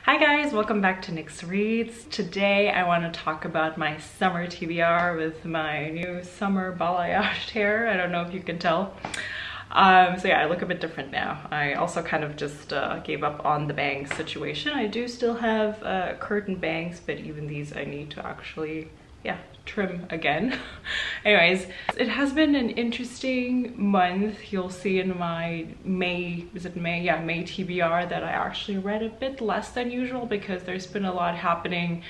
Hi guys, welcome back to Nyx Reads. Today I want to talk about my summer TBR with my new summer balayage hair. I don't know if you can tell. So yeah, I look a bit different now. I also kind of just gave up on the bangs situation. I do still have curtain bangs, but even these I need to actually, trim again. Anyways, it has been an interesting month. You'll see in my May TBR that I actually read a bit less than usual because there's been a lot happening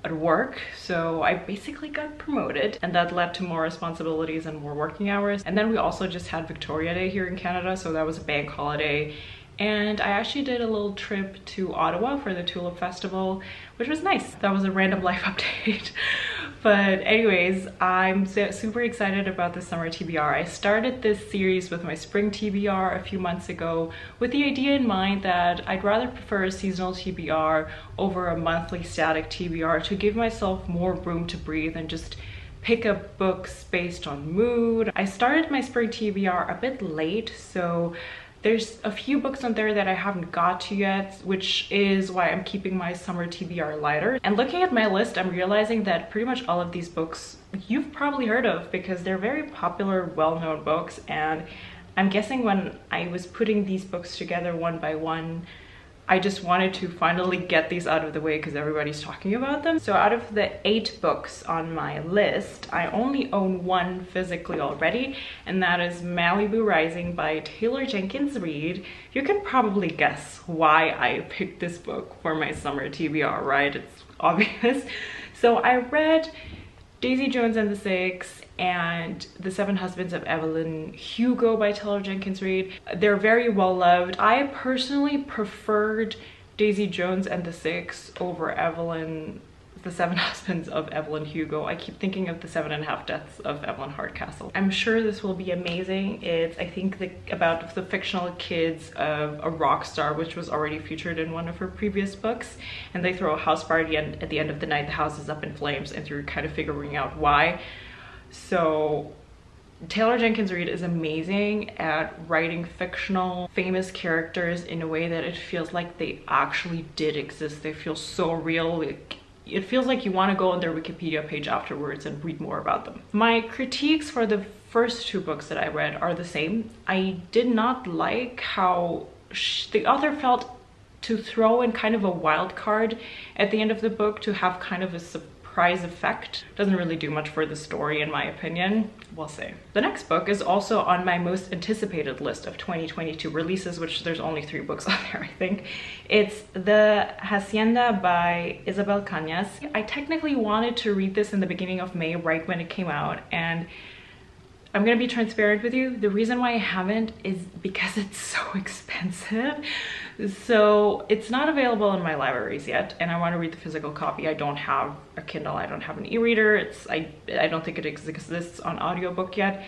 at work. So I basically got promoted and that led to more responsibilities and more working hours. And then we also just had Victoria Day here in Canada, so that was a bank holiday. And I actually did a little trip to Ottawa for the Tulip Festival, which was nice. That was a random life update. But anyways, I'm super excited about the summer TBR. I started this series with my spring TBR a few months ago with the idea in mind that I'd rather prefer a seasonal TBR over a monthly static TBR to give myself more room to breathe and just pick up books based on mood. I started my spring TBR a bit late, so there's a few books on there that I haven't got to yet, which is why I'm keeping my summer TBR lighter. And looking at my list, I'm realizing that pretty much all of these books you've probably heard of because they're very popular, well-known books. And I'm guessing when I was putting these books together one by one, I just wanted to finally get these out of the way because everybody's talking about them. So out of the 8 books on my list, I only own one physically already, and that is Malibu Rising by Jenkins Reid. You can probably guess why I picked this book for my summer TBR, right? It's obvious. So I read Daisy Jones and the Six and The Seven Husbands of Evelyn Hugo by Jenkins Reid. They're very well loved. I personally preferred Daisy Jones and the Six over The Seven Husbands of Evelyn Hugo. I keep thinking of The 7.5 Deaths of Evelyn Hardcastle. I'm sure this will be amazing. It's, I think, about the fictional kids of a rock star, which was already featured in one of her previous books. And they throw a house party, and at the end of the night, the house is up in flames, and you're kind of figuring out why. So Jenkins Reid is amazing at writing fictional, famous characters in a way that it feels like they actually did exist. They feel so real. It feels like you want to go on their Wikipedia page afterwards and read more about them. My critiques for the first 2 books that I read are the same. I did not like how the author felt to throw in kind of a wild card at the end of the book to have kind of a surprise effect. Doesn't really do much for the story in my opinion. We'll see. The next book is also on my most anticipated list of 2022 releases, which there's only 3 books on there, I think. It's The Hacienda by Isabel Canas. I technically wanted to read this in the beginning of May, right when it came out, and I'm gonna be transparent with you. The reason why I haven't is because it's so expensive. So it's not available in my libraries yet, and I want to read the physical copy. I don't have a Kindle, I don't have an e-reader. I don't think it exists on audiobook yet.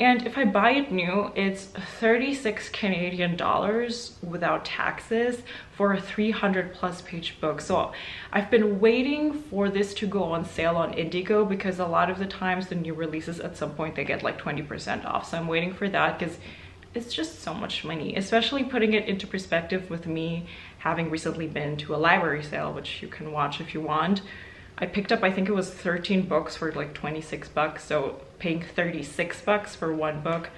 And if I buy it new, it's 36 Canadian dollars without taxes for a 300+ page book. So I've been waiting for this to go on sale on Indigo because a lot of the times the new releases at some point they get like 20% off. So I'm waiting for that because it's just so much money, especially putting it into perspective with me having recently been to a library sale, which you can watch if you want. I picked up, I think it was 13 books for like 26 bucks, so paying 36 bucks for one book.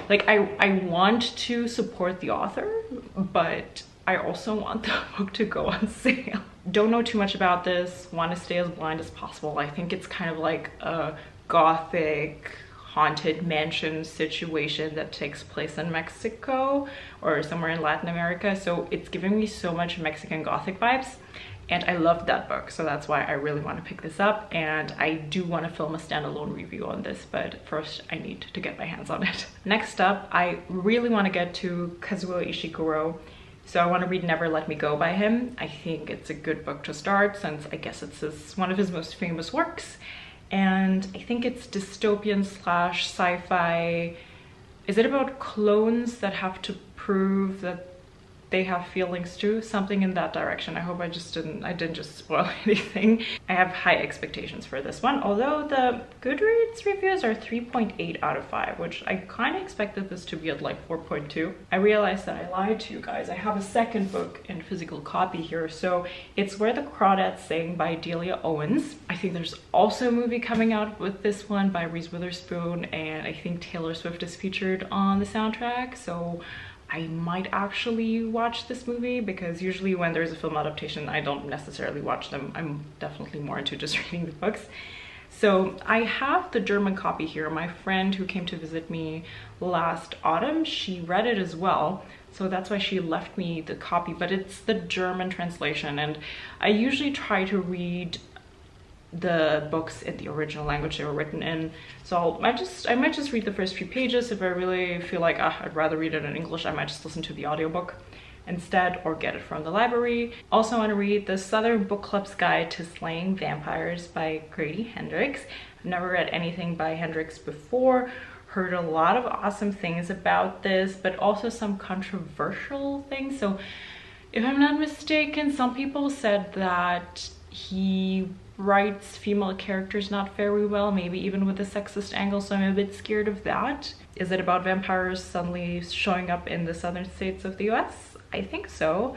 Like I want to support the author, but I also want the book to go on sale. Don't know too much about this, want to stay as blind as possible. I think it's kind of like a gothic haunted mansion situation that takes place in Mexico or somewhere in Latin America. So it's giving me so much Mexican gothic vibes. And I loved that book, so that's why I really want to pick this up. And I do want to film a standalone review on this, but first I need to get my hands on it. Next up, I really want to get to Kazoo Ishiguro. So I want to read Never Let Me Go by him. I think it's a good book to start since I guess it's one of his most famous works. And I think it's dystopian / sci-fi. Is it about clones that have to prove that they have feelings too, something in that direction. I hope I didn't just spoil anything. I have high expectations for this one, although the Goodreads reviews are 3.8 out of 5, which I kind of expected this to be at like 4.2. I realized that I lied to you guys. I have a second book in physical copy here, so it's Where the Crawdads Sing by Delia Owens. I think there's also a movie coming out with this one by Reese Witherspoon, and I think Taylor Swift is featured on the soundtrack, so I might actually watch this movie, because usually when there's a film adaptation, I don't necessarily watch them. I'm definitely more into just reading the books. So I have the German copy here. My friend who came to visit me last autumn, she read it as well. So that's why she left me the copy, but it's the German translation. And I usually try to read the books in the original language they were written in, so I might just read the first few pages. If I really feel like I'd rather read it in English, I might just listen to the audiobook instead or get it from the library. Also want to read the Southern Book Club's Guide to Slaying Vampires by Grady Hendrix. I've never read anything by Hendrix before, heard a lot of awesome things about this, but also some controversial things. So if I'm not mistaken, some people said that he writes female characters not very well, maybe even with a sexist angle, so I'm a bit scared of that. Is it about vampires suddenly showing up in the southern states of the US? I think so.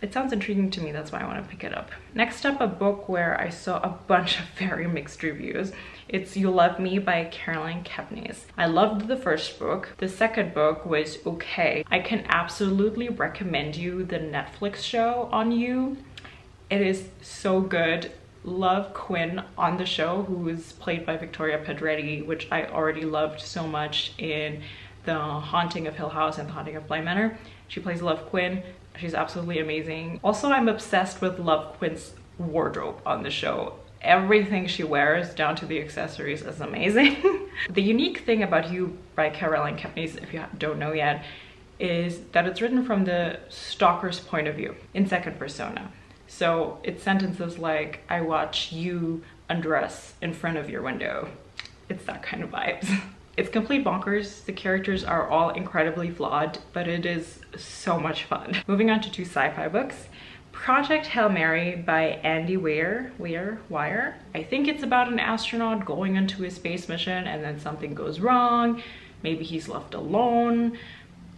It sounds intriguing to me, that's why I want to pick it up. Next up, a book where I saw a bunch of very mixed reviews. It's You Love Me by Caroline Kepnes. I loved the first book. The second book was okay. I can absolutely recommend you the Netflix show on You. It is so good. Love Quinn on the show, who is played by Victoria Pedretti, which I already loved so much in The Haunting of Hill House and The Haunting of Bly Manor. She plays Love Quinn. She's absolutely amazing. Also, I'm obsessed with Love Quinn's wardrobe on the show. Everything she wears, down to the accessories, is amazing. The unique thing about You by Caroline Kepnes, if you don't know yet, is that it's written from the stalker's point of view, in second persona. So it's sentences like, I watch you undress in front of your window. It's that kind of vibes. It's complete bonkers. The characters are all incredibly flawed, but it is so much fun. Moving on to two sci-fi books. Project Hail Mary by Andy Weir. I think it's about an astronaut going into a space mission and then something goes wrong. Maybe he's left alone.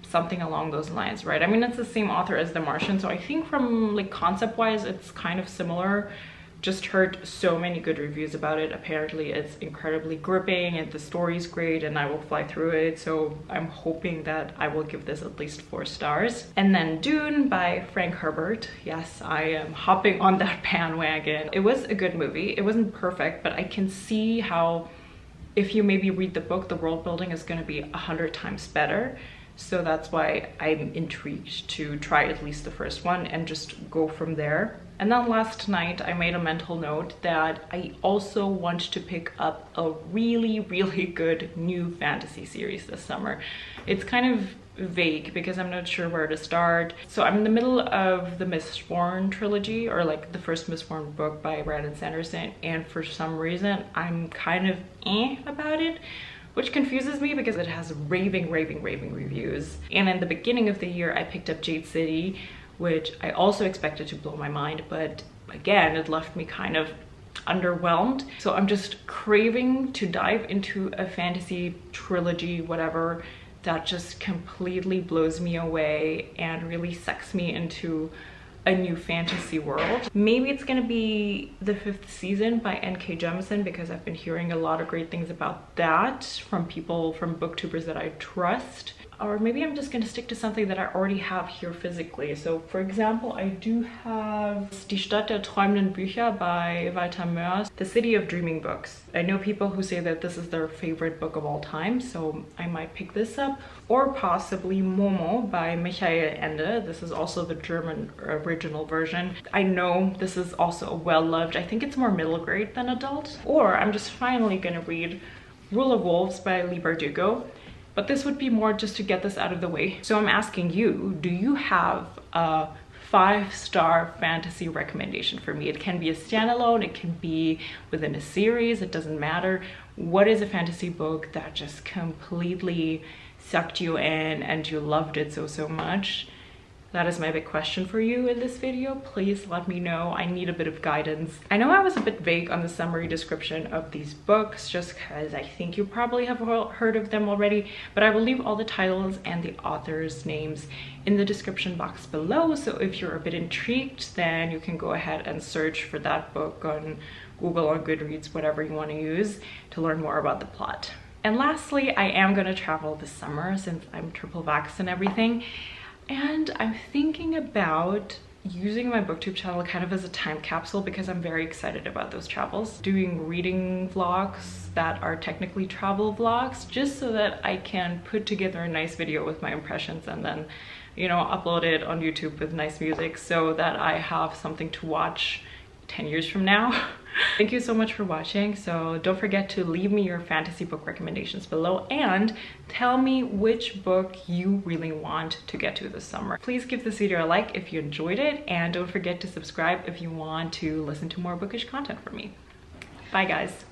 Something along those lines, right? I mean, it's the same author as The Martian, so I think from like concept-wise, it's kind of similar. Just heard so many good reviews about it. Apparently it's incredibly gripping and the story's great, and I will fly through it, so I'm hoping that I will give this at least 4 stars. And then Dune by Frank Herbert. Yes, I am hopping on that bandwagon. It was a good movie. It wasn't perfect, but I can see how if you maybe read the book, the world building is going to be 100 times better. So that's why I'm intrigued to try at least the first one and just go from there. And then last night I made a mental note that I also want to pick up a really, really good new fantasy series this summer. It's kind of vague because I'm not sure where to start. So I'm in the middle of the Mistborn trilogy, or like the first Mistborn book by Reid and Sanderson, and for some reason I'm kind of about it, which confuses me because it has raving reviews. And in the beginning of the year, I picked up Jade City, which I also expected to blow my mind, but again, it left me kind of underwhelmed. So I'm just craving to dive into a fantasy trilogy, whatever, that just completely blows me away and really sucks me into a new fantasy world. Maybe it's gonna be the 5th season by N.K. Jemisin, because I've been hearing a lot of great things about that from people, from booktubers that I trust. Or maybe I'm just gonna stick to something that I already have here physically. So for example, I do have Die Stadt der träumenden Bücher by Walter Moers, The City of Dreaming Books. I know people who say that this is their favorite book of all time, so I might pick this up. Or possibly Momo by Michael Ende. This is also the German original version. I know this is also well-loved. I think it's more middle grade than adult. Or I'm just finally gonna read Rule of Wolves by Leigh Bardugo. But this would be more just to get this out of the way. So I'm asking you, do you have a 5-star fantasy recommendation for me? It can be a standalone, it can be within a series, it doesn't matter. What is a fantasy book that just completely sucked you in and you loved it so much? That is my big question for you in this video. Please let me know. I need a bit of guidance. I know I was a bit vague on the summary description of these books just because I think you probably have heard of them already, but I will leave all the titles and the authors' names in the description box below. So if you're a bit intrigued, then you can go ahead and search for that book on Google, on Goodreads, whatever you want to use to learn more about the plot. And lastly, I am going to travel this summer since I'm triple vaxxed and everything. And I'm thinking about using my booktube channel kind of as a time capsule because I'm very excited about those travels. Doing reading vlogs that are technically travel vlogs just so that I can put together a nice video with my impressions and then, you know, upload it on YouTube with nice music so that I have something to watch 10 years from now. Thank you so much for watching. So don't forget to leave me your fantasy book recommendations below and tell me which book you really want to get to this summer. Please give this video a like if you enjoyed it, and don't forget to subscribe if you want to listen to more bookish content from me. Bye guys.